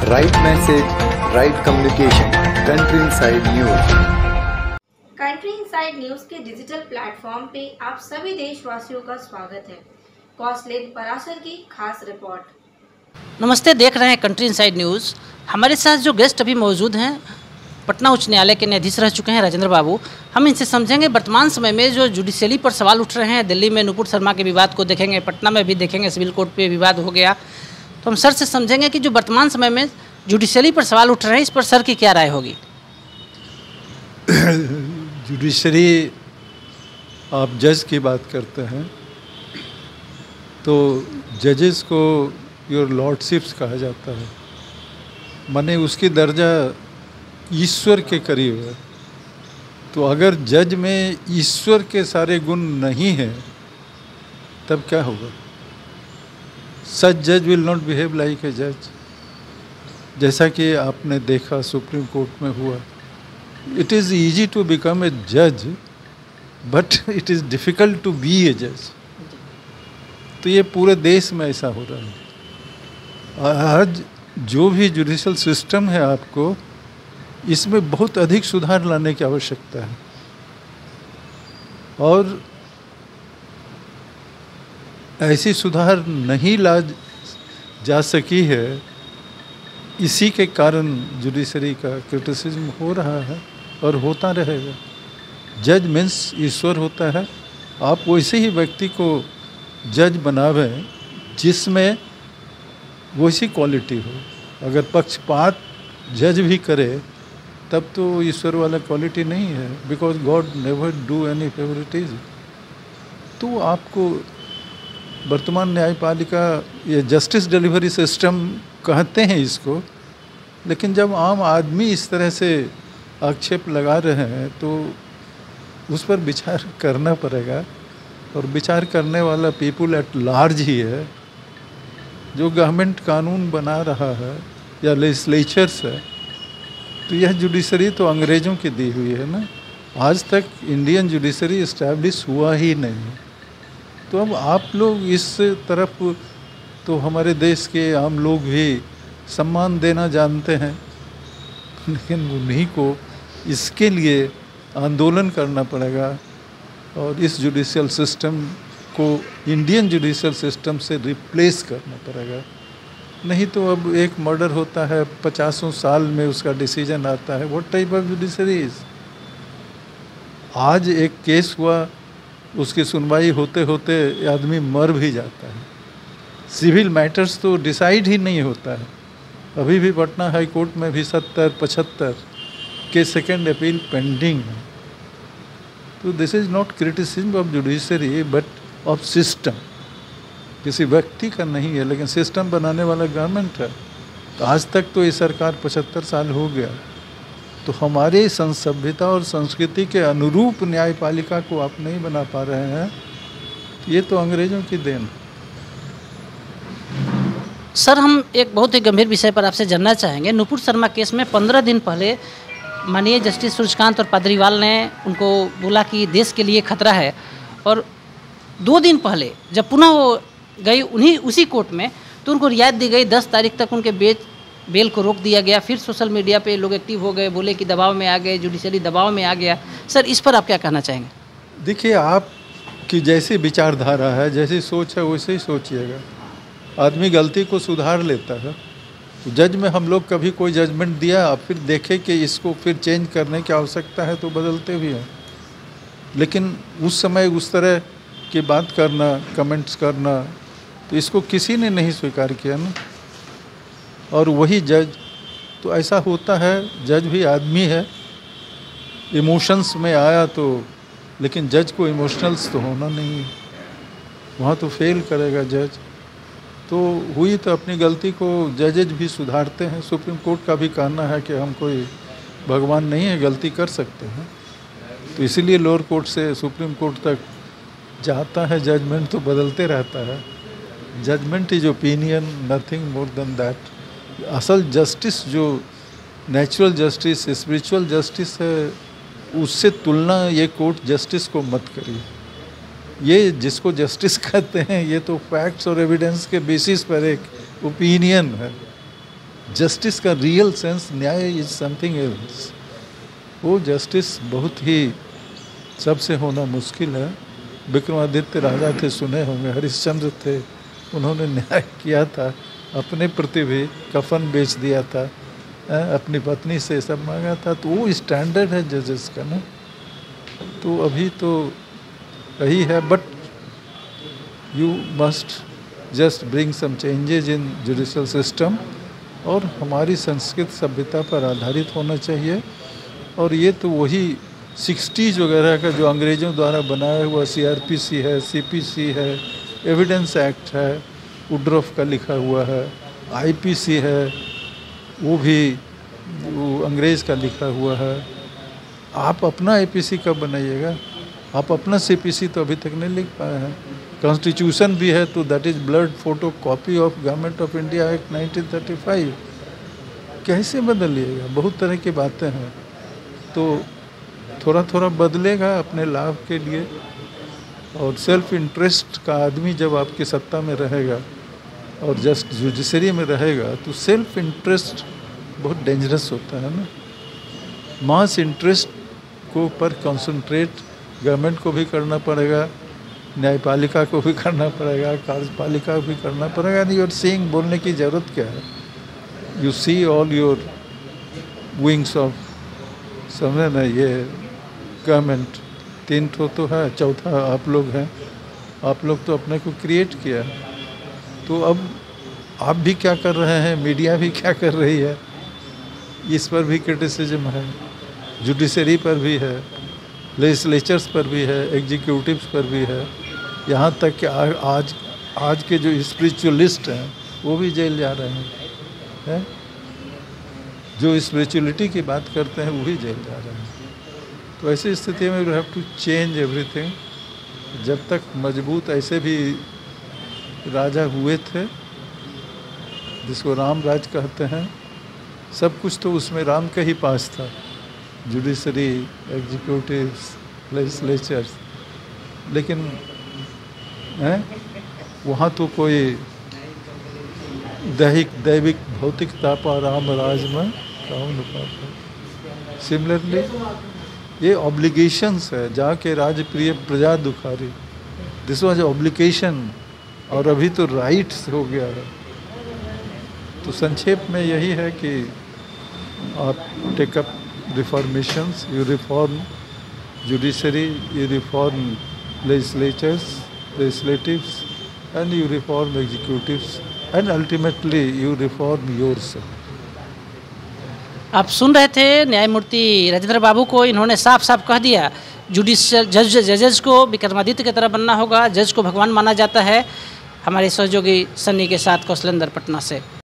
right message, right communication. Country Inside News. Country inside news के digital platform पे आप सभी देशवासियों का स्वागत है। कौशलेट पराशर की खास रिपोर्ट। नमस्ते, देख रहे हैं कंट्री इनसाइड न्यूज़। हमारे साथ जो गेस्ट अभी मौजूद हैं, पटना उच्च न्यायालय के न्यायाधीश रह चुके हैं राजेंद्र बाबू। हम इनसे समझेंगे वर्तमान समय में जो जुडिशरी पर सवाल उठ रहे हैं। दिल्ली में नुपुर शर्मा के विवाद को देखेंगे, पटना में भी देखेंगे, सिविल कोर्ट पे विवाद हो गया। तो हम सर से समझेंगे कि जो वर्तमान समय में जुडिशरी पर सवाल उठ रहे हैं, इस पर सर की क्या राय होगी। जुडिशरी, आप जज की बात करते हैं तो जजेस को योर लॉर्डशिप्स कहा जाता है, माने उसकी दर्जा ईश्वर के करीब है। तो अगर जज में ईश्वर के सारे गुण नहीं हैं तब क्या होगा? सच जज will not behave like a जज। जैसा कि आपने देखा सुप्रीम कोर्ट में हुआ, it is easy to become a जज but it is difficult to be ए जज। तो ये पूरे देश में ऐसा हो रहा है। आज जो भी जुडिशल सिस्टम है, आपको इसमें बहुत अधिक सुधार लाने की आवश्यकता है। और ऐसी सुधार नहीं ला जा सकी है, इसी के कारण जुडिशरी का क्रिटिसिज्म हो रहा है और होता रहेगा। जज मीन्स ईश्वर होता है। आप वैसे ही व्यक्ति को जज बनावें जिसमें वैसी क्वालिटी हो। अगर पक्षपात जज भी करे तब तो ईश्वर वाला क्वालिटी नहीं है, because God never do any favouritism. तो आपको वर्तमान न्यायपालिका, ये जस्टिस डिलीवरी सिस्टम कहते हैं इसको, लेकिन जब आम आदमी इस तरह से आक्षेप लगा रहे हैं तो उस पर विचार करना पड़ेगा। और विचार करने वाला पीपुल एट लार्ज ही है। जो गवर्नमेंट कानून बना रहा है या लेजिस्लेचर्स है, तो यह जुडिशरी तो अंग्रेज़ों की दी हुई है ना। आज तक इंडियन जुडिशरी इस्टेब्लिश हुआ ही नहीं। तो अब आप लोग इस तरफ, तो हमारे देश के आम लोग भी सम्मान देना जानते हैं, लेकिन उन्हीं को इसके लिए आंदोलन करना पड़ेगा और इस जुडिशियल सिस्टम को इंडियन जुडिशियल सिस्टम से रिप्लेस करना पड़ेगा। नहीं तो अब एक मर्डर होता है, 50 साल में उसका डिसीजन आता है। What type of judiciary is? आज एक केस हुआ, उसकी सुनवाई होते होते आदमी मर भी जाता है। सिविल मैटर्स तो डिसाइड ही नहीं होता है। अभी भी पटना हाई कोर्ट में भी 70-75 के सेकेंड अपील पेंडिंग है। तो this is not criticism of judiciary but of system. किसी व्यक्ति का नहीं है, लेकिन सिस्टम बनाने वाला गवर्नमेंट है। तो आज तक तो ये सरकार 75 साल हो गया, तो हमारे सभ्यता और संस्कृति के अनुरूप न्यायपालिका को आप नहीं बना पा रहे हैं। ये तो अंग्रेज़ों की देन। सर, हम एक बहुत ही गंभीर विषय पर आपसे जानना चाहेंगे। नुपुर शर्मा केस में 15 दिन पहले माननीय जस्टिस सूर्यकांत और पाद्रीवाल ने उनको बोला कि देश के लिए खतरा है, और 2 दिन पहले जब पुनः वो गई उसी कोर्ट में, तो उनको रियायत दी गई। 10 तारीख तक उनके बेल को रोक दिया गया। फिर सोशल मीडिया पे लोग एक्टिव हो गए, बोले कि दबाव में आ गए, जुडिशरी दबाव में आ गया। सर, इस पर आप क्या कहना चाहेंगे? देखिए, आपकी जैसी विचारधारा है, जैसी सोच है, वैसे ही सोचिएगा। आदमी गलती को सुधार लेता है। तो जज में हम लोग कभी कोई जजमेंट दिया, आप फिर देखें कि इसको फिर चेंज करने की आवश्यकता है, तो बदलते भी हैं। लेकिन उस समय उस तरह की बात करना, कमेंट्स करना, तो इसको किसी ने नहीं स्वीकार किया ना। और वही जज, तो ऐसा होता है, जज भी आदमी है, इमोशंस में आया तो, लेकिन जज को इमोशनल्स तो होना नहीं है, वहाँ तो फेल करेगा जज। तो हुई तो अपनी गलती को जजेज भी सुधारते हैं। सुप्रीम कोर्ट का भी कहना है कि हम कोई भगवान नहीं है, गलती कर सकते हैं। तो इसीलिए लोअर कोर्ट से सुप्रीम कोर्ट तक जाता है जजमेंट, तो बदलते रहता है। Judgement is opinion, nothing more than that. असल जस्टिस जो नेचुरल जस्टिस, स्पिरिचुअल जस्टिस है, उससे तुलना ये कोर्ट जस्टिस को मत करिए। ये जिसको जस्टिस कहते हैं, ये तो फैक्ट्स और एविडेंस के बेसिस पर एक ओपिनियन है। जस्टिस का रियल सेंस, न्याय इज समथिंग एल्स। वो जस्टिस बहुत ही सबसे होना मुश्किल है। विक्रमादित्य राजा थे, सुने होंगे, हरिश्चंद्र थे, उन्होंने न्याय किया था, अपने प्रति भी कफन बेच दिया था, अपनी पत्नी से सब मांगा था। तो वो स्टैंडर्ड है जजेस का ना। तो अभी तो यही है, but you must just bring some changes in judicial system, और हमारी संस्कृत सभ्यता पर आधारित होना चाहिए। और ये तो वही 60s वगैरह का जो अंग्रेज़ों द्वारा बनाया हुआ CRPC है, CPC है, एविडेंस एक्ट है, वुड्रॉफ का लिखा हुआ है, IPC है, वो भी वो अंग्रेज़ का लिखा हुआ है। आप अपना IPC कब बनाइएगा? आप अपना CPC तो अभी तक नहीं लिख पाए हैं। कॉन्स्टिट्यूशन भी है तो that is blood photo copy of government of India act 1935। कैसे बदलिएगा? बहुत तरह की बातें हैं। तो थोड़ा थोड़ा बदलेगा अपने लाभ के लिए। और सेल्फ इंटरेस्ट का आदमी जब आपकी सत्ता में रहेगा और जस्ट जुडिशरी में रहेगा तो सेल्फ इंटरेस्ट बहुत डेंजरस होता है ना। मास इंटरेस्ट को पर कंसंट्रेट गवर्नमेंट को भी करना पड़ेगा, न्यायपालिका को भी करना पड़ेगा, कार्यपालिका को भी करना पड़ेगा। नहीं, और सीइंग बोलने की ज़रूरत क्या है? You see all your wings off, समझे ना, ये गवर्नमेंट 3 तो है, चौथा आप लोग हैं। आप लोग तो अपने को क्रिएट किया। तो अब आप भी क्या कर रहे हैं, मीडिया भी क्या कर रही है, इस पर भी क्रिटिसिज्म है, जुडिशरी पर भी है, लेजिस्लेचर्स पर भी है, एग्जीक्यूटिव्स पर भी है। यहाँ तक कि आज के जो स्पिरिचुअलिस्ट हैं वो भी जेल जा रहे हैं। जो स्पिरिचुअलिटी की बात करते हैं वो भी जेल जा रहे हैं। तो ऐसी स्थिति में we have to change everything. जब तक मजबूत ऐसे भी राजा हुए थे जिसको राम राज कहते हैं, सब कुछ तो उसमें राम का ही पास था, जुडिशरी, एग्जीक्यूटिव्स, लेजिस्लेचर्स। लेकिन वहाँ तो कोई दैविक भौतिकता पर राम राज में कौन पाता। सिमिलरली ये ऑब्लिगेशंस है, जाके राजप्रिय प्रजा दुखारी, दिस वाज ऑब्लिगेशन, और अभी तो राइट्स हो गया है। तो संक्षेप में यही है कि आप take up reformations, you reform judiciary, you reform legislatives, and you reform executives, and ultimately you reform yourself. आप सुन रहे थे न्यायमूर्ति राजेंद्र बाबू को। इन्होंने साफ साफ कह दिया जुडिशियल जजेस को विक्रमादित्य की तरह बनना होगा। जज को भगवान माना जाता है। हमारे सहयोगी सन्नी के साथ कौशलेंद्र पटना से।